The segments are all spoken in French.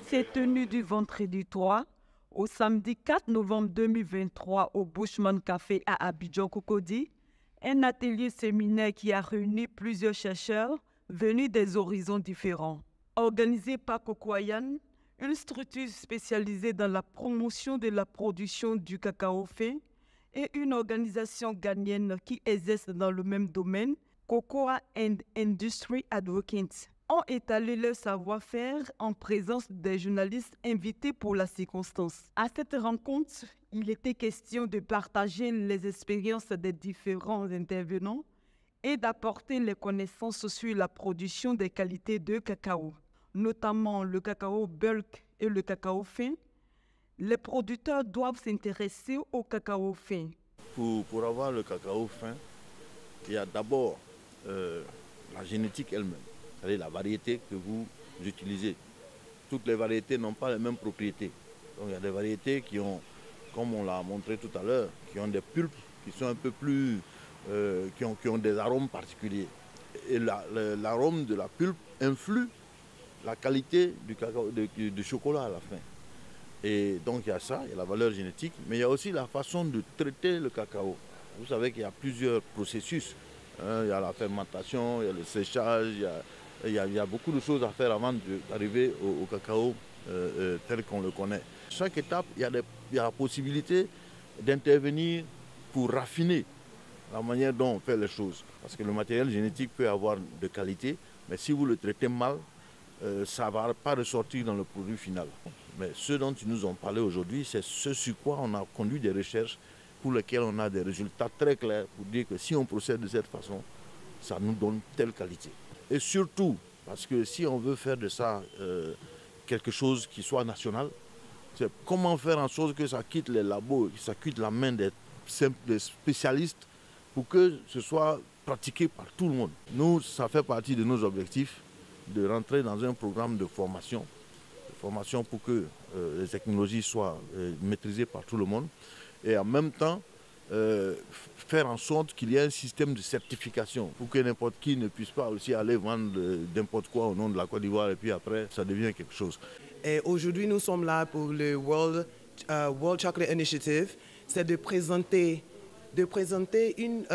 C'est tenu du vendredi 3 au samedi 4 novembre 2023 au Bushman Café à Abidjan Cocody, un atelier séminaire qui a réuni plusieurs chercheurs venus des horizons différents. Organisé par Cocoayan, une structure spécialisée dans la promotion de la production du cacao fin, et une organisation ghanéenne qui exerce dans le même domaine, Cocoa and Industry Advocates, ont étalé leur savoir-faire en présence des journalistes invités pour la circonstance. À cette rencontre, il était question de partager les expériences des différents intervenants et d'apporter les connaissances sur la production des qualités de cacao, notamment le cacao bulk et le cacao fin. Les producteurs doivent s'intéresser au cacao fin. Pour avoir le cacao fin, il y a d'abord la génétique elle-même, c'est-à-dire la variété que vous utilisez. Toutes les variétés n'ont pas les mêmes propriétés. Donc il y a des variétés qui ont, comme on l'a montré tout à l'heure, qui ont des pulpes qui sont un peu plus, qui ont des arômes particuliers. Et l'arôme de la pulpe influe la qualité du cacao, du chocolat à la fin. Et donc il y a ça, il y a la valeur génétique, mais il y a aussi la façon de traiter le cacao. Vous savez qu'il y a plusieurs processus. Il y a la fermentation, il y a le séchage, il y a beaucoup de choses à faire avant d'arriver au cacao tel qu'on le connaît. Chaque étape, il y a la possibilité d'intervenir pour raffiner la manière dont on fait les choses. Parce que le matériel génétique peut avoir de qualité, mais si vous le traitez mal, ça ne va pas ressortir dans le produit final. Mais ce dont ils nous ont parlé aujourd'hui, c'est ce sur quoi on a conduit des recherches pour lesquelles on a des résultats très clairs pour dire que si on procède de cette façon, ça nous donne telle qualité. Et surtout, parce que si on veut faire de ça quelque chose qui soit national, c'est comment faire en sorte que ça quitte les labos, que ça quitte la main des spécialistes pour que ce soit pratiqué par tout le monde. Nous, ça fait partie de nos objectifs de rentrer dans un programme de formation pour que les technologies soient maîtrisées par tout le monde et en même temps faire en sorte qu'il y ait un système de certification pour que n'importe qui ne puisse pas aussi aller vendre n'importe quoi au nom de la Côte d'Ivoire et puis après ça devient quelque chose. Aujourd'hui nous sommes là pour le World Chocolate Initiative, c'est de présenter une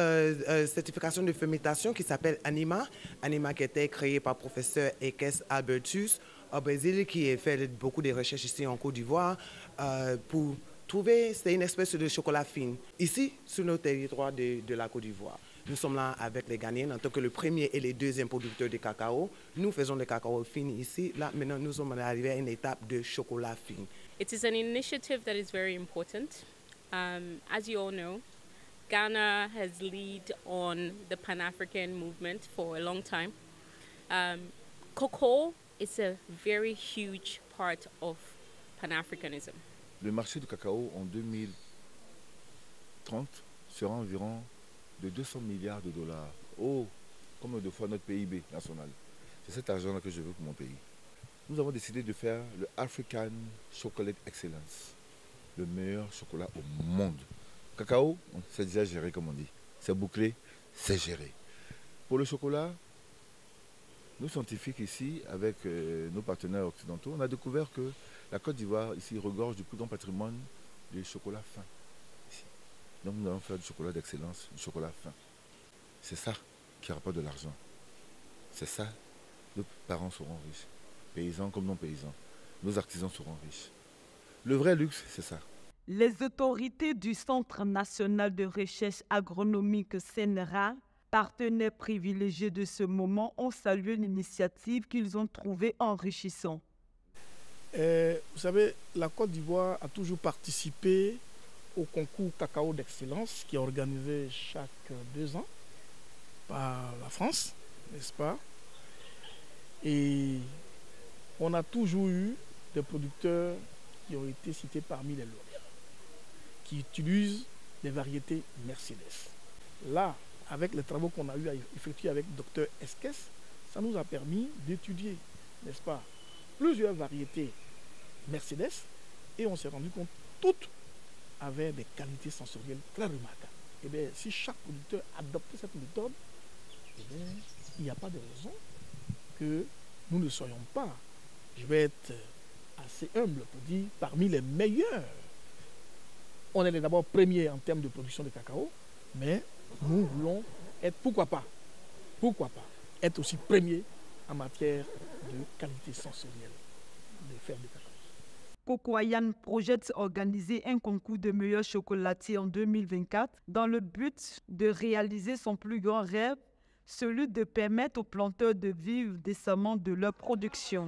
certification de fermentation qui s'appelle Anima. Anima qui a été créée par le professeur Ekes Albertus au Brésil, qui a fait beaucoup de recherches ici en Côte d'Ivoire pour trouver, c'est une espèce de chocolat fin, ici sur notre territoire de la Côte d'Ivoire. Nous sommes là avec les Ghanéens en tant que le premier et le deuxième producteur de cacao. Nous faisons le cacao fin ici. Là, maintenant, nous sommes arrivés à une étape de chocolat fin. It is an initiative that is very important. As you all know, Ghana has led on the Pan-African movement for a long time. Cocoa is a very huge part of Pan-Africanism. Le marché du cacao en 2030 sera environ de 200 milliards de dollars. Oh, comme 2 fois notre PIB national. C'est cet argent-là que je veux pour mon pays. Nous avons décidé de faire le African Chocolate Excellence, le meilleur chocolat au monde. Cacao, c'est déjà géré comme on dit. C'est bouclé, c'est géré. Pour le chocolat, nos scientifiques ici, avec nos partenaires occidentaux, on a découvert que la Côte d'Ivoire ici regorge du plus grand patrimoine du chocolat fin. Ici. Donc nous allons faire du chocolat d'excellence, du chocolat fin. C'est ça qui rapporte de l'argent. C'est ça, nos parents seront riches. Paysans comme non paysans. Nos artisans seront riches. Le vrai luxe, c'est ça. Les autorités du Centre national de recherche agronomique CNRA, partenaires privilégiés de ce moment, ont salué l'initiative qu'ils ont trouvée enrichissante. Vous savez, la Côte d'Ivoire a toujours participé au concours cacao d'excellence qui est organisé chaque 2 ans par la France, n'est-ce pas? Et on a toujours eu des producteurs qui ont été cités parmi les lauréats, qui utilisent des variétés Mercedes. Là, avec les travaux qu'on a eu à effectuer avec le docteur Esquès, ça nous a permis d'étudier, n'est-ce pas, plusieurs variétés Mercedes, et on s'est rendu compte que toutes avaient des qualités sensorielles très remarquables. Et bien, si chaque producteur adoptait cette méthode, il n'y a pas de raison que nous ne soyons pas, je vais être assez humble pour dire, parmi les meilleurs. On est d'abord premier en termes de production de cacao, mais nous voulons être, pourquoi pas, être aussi premier en matière de qualité sensorielle des fèves de cacao. Cocoayan projette organiser un concours de meilleurs chocolatiers en 2024 dans le but de réaliser son plus grand rêve, celui de permettre aux planteurs de vivre décemment de leur production.